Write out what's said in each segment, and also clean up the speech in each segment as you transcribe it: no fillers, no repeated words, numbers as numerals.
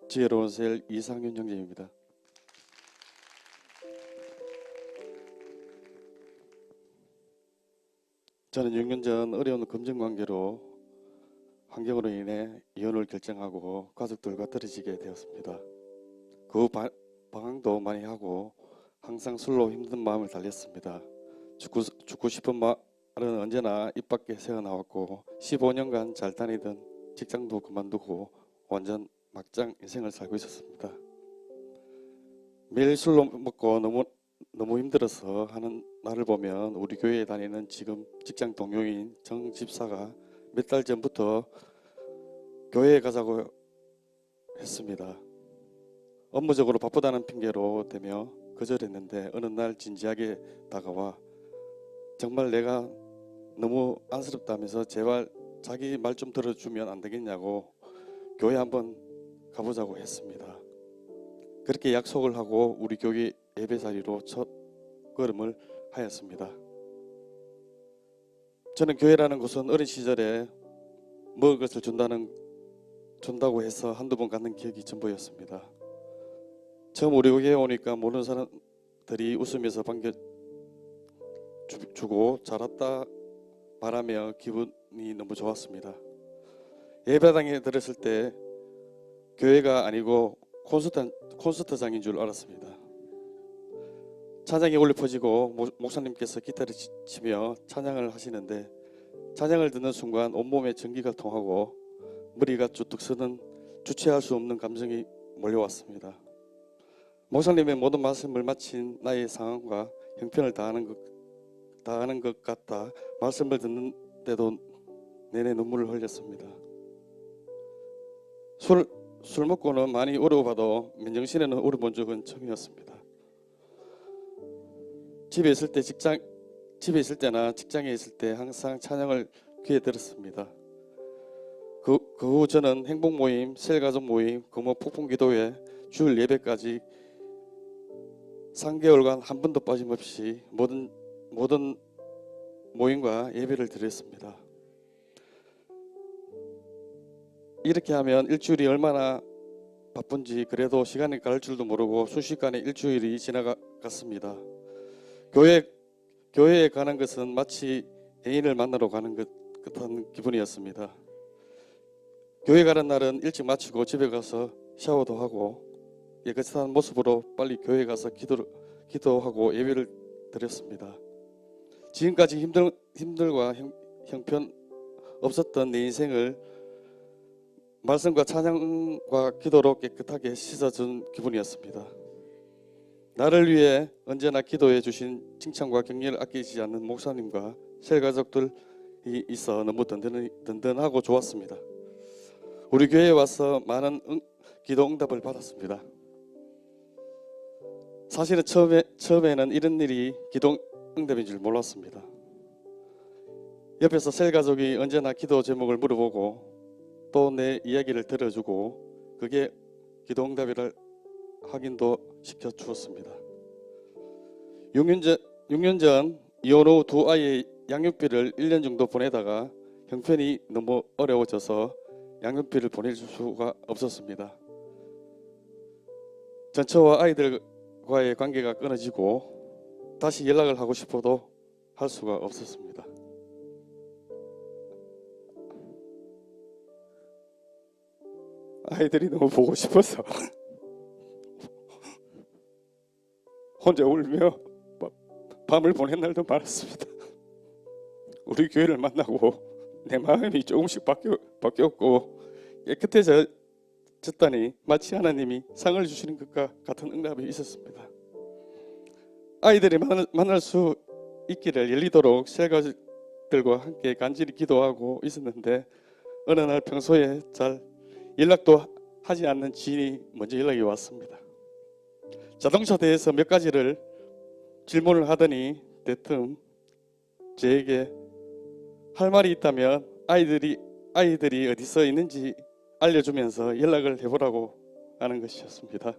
지혜로운 셀 이상윤 형제입니다. 저는 6년 전 어려운 금전 관계로 환경으로 인해 이혼을 결정하고 가족들과 떨어지게 되었습니다. 그 후 방황도 많이 하고 항상 술로 힘든 마음을 달랬습니다. 죽고 싶은 말은 언제나 입 밖에 새어나왔고 15년간 잘 다니던 직장도 그만두고 완전 막장 인생을 살고 있었습니다. 매일 술로 먹고 너무 힘들어서 하는 나를 보면 우리 교회에 다니는 지금 직장 동료인 정 집사가 몇 달 전부터 교회에 가자고 했습니다. 업무적으로 바쁘다는 핑계로 대며 거절했는데 어느 날 진지하게 다가와 정말 내가 너무 안쓰럽다면서 제발 자기 말 좀 들어주면 안 되겠냐고 교회 한번 가보자고 했습니다. 그렇게 약속을 하고 우리 교회 예배 자리로 첫 걸음을 하였습니다. 저는 교회라는 곳은 어린 시절에 먹을 것을 준다고 해서 한두 번 갔는 기억이 전부였습니다. 처음 우리 교회에 오니까 모르는 사람들이 웃으면서 반겨주고 잘 왔다 말하며 기분이 너무 좋았습니다. 예배당에 들었을 때 교회가 아니고 콘서트장인 줄 알았습니다. 찬양이 울려 퍼지고 목사님께서 기타를 치며 찬양을 하시는데 찬양을 듣는 순간 온몸에 전기가 통하고 머리가 쭈뚝 서는 주체할 수 없는 감정이 몰려왔습니다. 목사님의 모든 말씀을 마친 나의 상황과 형편을 다하는 것 같다 말씀을 듣는데도 내내 눈물을 흘렸습니다. 술 먹고는 많이 어려워봐도 맨정신에는 어려본 적은 처음이었습니다. 집에 있을 때나 직장에 있을 때 항상 찬양을 귀에 들었습니다. 그 후 저는 행복 모임, 셀가족 모임, 금호 폭풍기도회, 주일 예배까지 3개월간 한 번도 빠짐없이 모든 모임과 예배를 드렸습니다. 이렇게 하면 일주일이 얼마나 바쁜지 그래도 시간이 갈 줄도 모르고 순식간에 일주일이 지나갔습니다. 교회에 가는 것은 마치 애인을 만나러 가는 것 같은 기분이었습니다. 교회 가는 날은 일찍 마치고 집에 가서 샤워도 하고 깨끗한 모습으로 빨리 교회 가서 기도하고 예배를 드렸습니다. 지금까지 힘들과 형편 없었던 내 인생을 말씀과 찬양과 기도로 깨끗하게 씻어준 기분이었습니다. 나를 위해 언제나 기도해 주신 칭찬과 격려를 아끼지 않는 목사님과 셀가족들이 있어 너무 든든하고 좋았습니다. 우리 교회에 와서 많은 기도 응답을 받았습니다. 사실은 처음에는 이런 일이 기도 응답인 줄 몰랐습니다. 옆에서 셀가족이 언제나 기도 제목을 물어보고 또 내 이야기를 들어주고 그게 기도 응답이라 확인도 시켜주었습니다. 6년 전 이혼 후 두 아이의 양육비를 1년 정도 보내다가 형편이 너무 어려워져서 양육비를 보낼 수가 없었습니다. 전처와 아이들과의 관계가 끊어지고 다시 연락을 하고 싶어도 할 수가 없었습니다. 아이들이 너무 보고 싶어서 혼자 울며 밤을 보낸 날도 많았습니다. 우리 교회를 만나고 내 마음이 조금씩 바뀌었고 깨끗해졌다니 마치 하나님이 상을 주시는 것과 같은 응답이 있었습니다. 아이들이 만날 수 있기를 열리도록 셀가족들과 함께 간절히 기도하고 있었는데 어느 날 평소에 잘 연락도 하지 않는 지인이 먼저 연락이 왔습니다. 자동차 대해서 몇 가지를 질문을 하더니 대뜸 저에게 할 말이 있다면 아이들이 어디서 있는지 알려주면서 연락을 해보라고 하는 것이었습니다.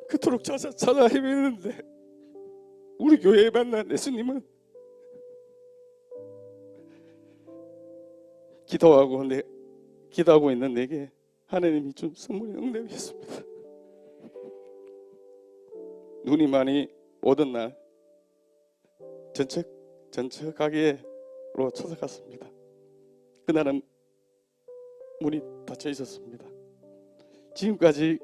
그토록 찾아 헤매는데 우리 교회에 만난 예수님은 기도하고 있는 내게 하나님이 준 선물의 응답이었습니다. 눈이 많이 오던 날 전처 가게로 찾아갔습니다. 그날은 문이 닫혀 있었습니다. 지금까지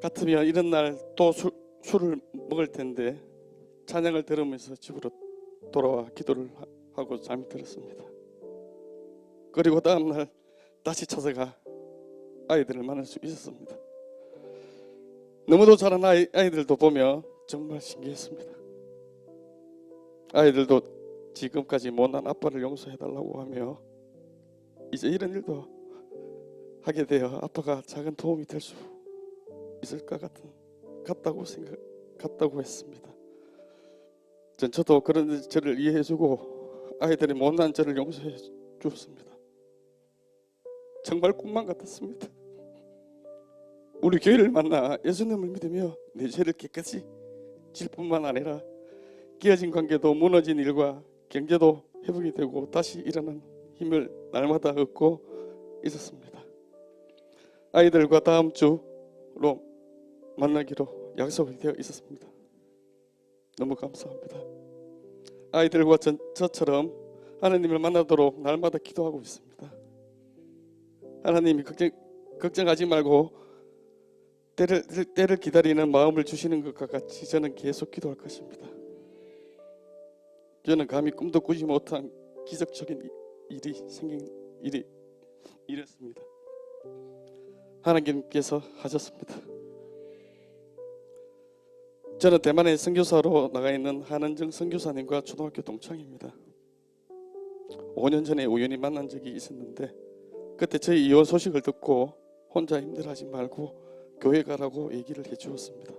같으면 이런 날 또 술을 먹을 텐데 찬양을 들으면서 집으로 돌아와 기도를 하고 잠이 들었습니다. 그리고 다음 날 다시 찾아가 아이들을 만날 수 있었습니다. 너무도 잘한 아이들도 보며 정말 신기했습니다. 아이들도 지금까지 못난 아빠를 용서해달라고 하며 이제 이런 일도 하게 되어 아빠가 작은 도움이 될 수 있을 것 같다고 했습니다. 저도 그런 저를 이해해주고 아이들이 못난 저를 용서해 주었습니다. 정말 꿈만 같았습니다. 우리 교회를 만나 예수님을 믿으며 내 죄를 깨끗이 질 뿐만 아니라 깨어진 관계도 무너진 일과 경제도 회복이 되고 다시 일어나는 힘을 날마다 얻고 있었습니다. 아이들과 다음 주로 만나기로 약속이 되어 있었습니다. 너무 감사합니다. 아이들과 저처럼 하나님을 만나도록 날마다 기도하고 있습니다. 하나님이 걱정하지 말고 때를 기다리는 마음을 주시는 것과 같이 저는 계속 기도할 것입니다. 저는 감히 꿈도 꾸지 못한 기적적인 일이 생긴 일이었습니다. 하나님께서 하셨습니다. 저는 대만에 선교사로 나가 있는 한은정 선교사님과 초등학교 동창입니다. 5년 전에 우연히 만난 적이 있었는데 그때 저희 이혼 소식을 듣고 혼자 힘들어하지 말고 교회 가라고 얘기를 해주었습니다.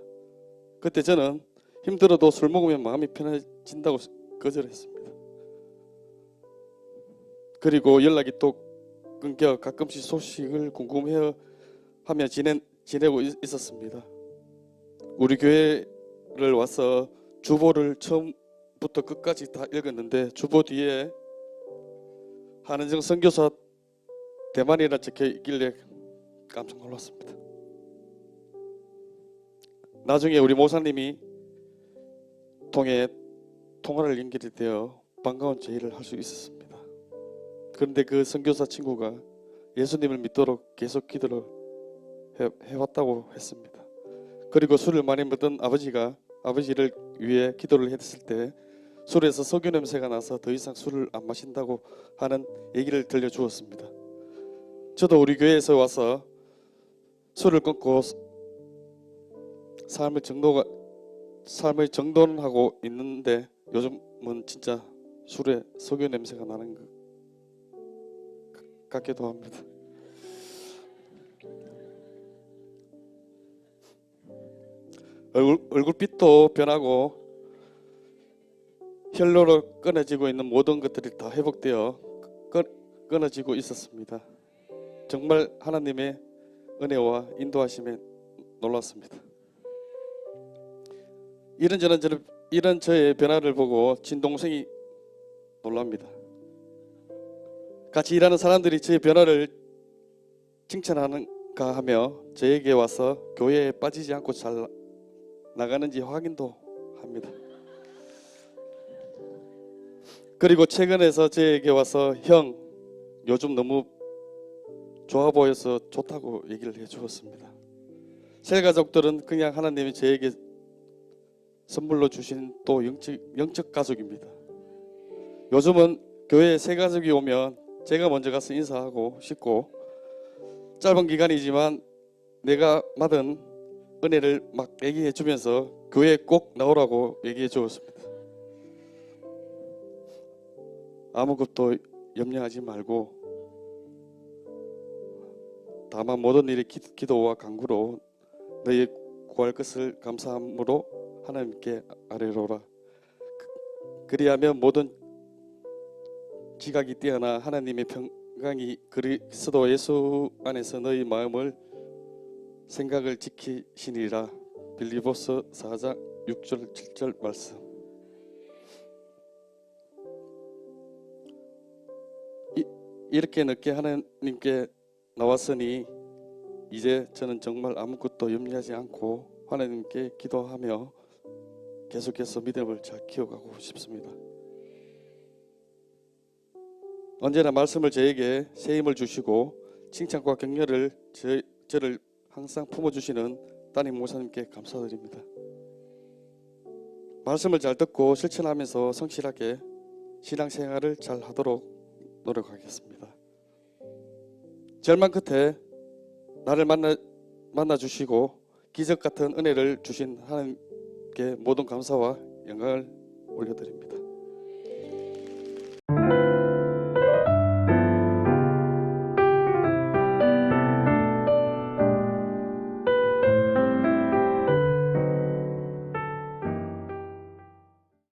그때 저는 힘들어도 술 먹으면 마음이 편해진다고 거절했습니다. 그리고 연락이 또 끊겨 가끔씩 소식을 궁금해하며 지내고 있었습니다. 우리 교회를 와서 주보를 처음부터 끝까지 다 읽었는데 주보 뒤에 한은정 선교사 대만이라 적혀 있길래 깜짝 놀랐습니다. 나중에 우리 모사님이 통해 통화를 연결이 되어 반가운 제의를 할 수 있었습니다. 그런데 그 선교사 친구가 예수님을 믿도록 계속 기도를 해왔다고 했습니다. 그리고 술을 많이 먹던 아버지를 위해 기도를 했을 때 술에서 석유 냄새가 나서 더 이상 술을 안 마신다고 하는 얘기를 들려주었습니다. 저도 우리 교회에서 와서 술을 끊고 삶을 정돈하고 있는데 요즘은 진짜 술에 석유 냄새가 나는 것 같기도 합니다. 얼굴빛도 변하고 혈로로 끊어지고 있는 모든 것들이 다 회복되어 끊어지고 있었습니다. 정말 하나님의 은혜와 인도하심에 놀랐습니다. 이런 저의 변화를 보고 친동생이 놀랍니다. 같이 일하는 사람들이 저의 변화를 칭찬하는가 하며 저에게 와서 교회에 빠지지 않고 잘 나가는지 확인도 합니다. 그리고 최근에서 저에게 와서 형 요즘 너무 좋아 보여서 좋다고 얘기를 해주었습니다. 새 가족들은 그냥 하나님이 저에게 선물로 주신 또 영적 가족입니다. 요즘은 교회에 새 가족이 오면 제가 먼저 가서 인사하고 싶고 짧은 기간이지만 내가 받은 은혜를 막 얘기해 주면서 교회에 꼭 나오라고 얘기해 주었습니다. 아무것도 염려하지 말고 다만 모든 일이 기도와 간구로 너희 구할 것을 감사함으로 하나님께 아뢰로라. 그리하면 모든 지각이 뛰어나 하나님의 평강이 그리스도 예수 안에서 너희 마음을 생각을 지키시니라. 빌립보서 4장 6절 7절 말씀. 이렇게 늦게 하나님께 나왔으니 이제 저는 정말 아무것도 염려하지 않고 하나님께 기도하며 계속해서 믿음을 잘 키워가고 싶습니다. 언제나 말씀을 저에게 새 힘을 주시고 칭찬과 격려를 저를 항상 품어주시는 따님 목사님께 감사드립니다. 말씀을 잘 듣고 실천하면서 성실하게 신앙생활을 잘 하도록 노력하겠습니다. 절망 끝에 나를 만나 주시고 기적 같은 은혜를 주신 하나님께 모든 감사와 영광을 올려드립니다.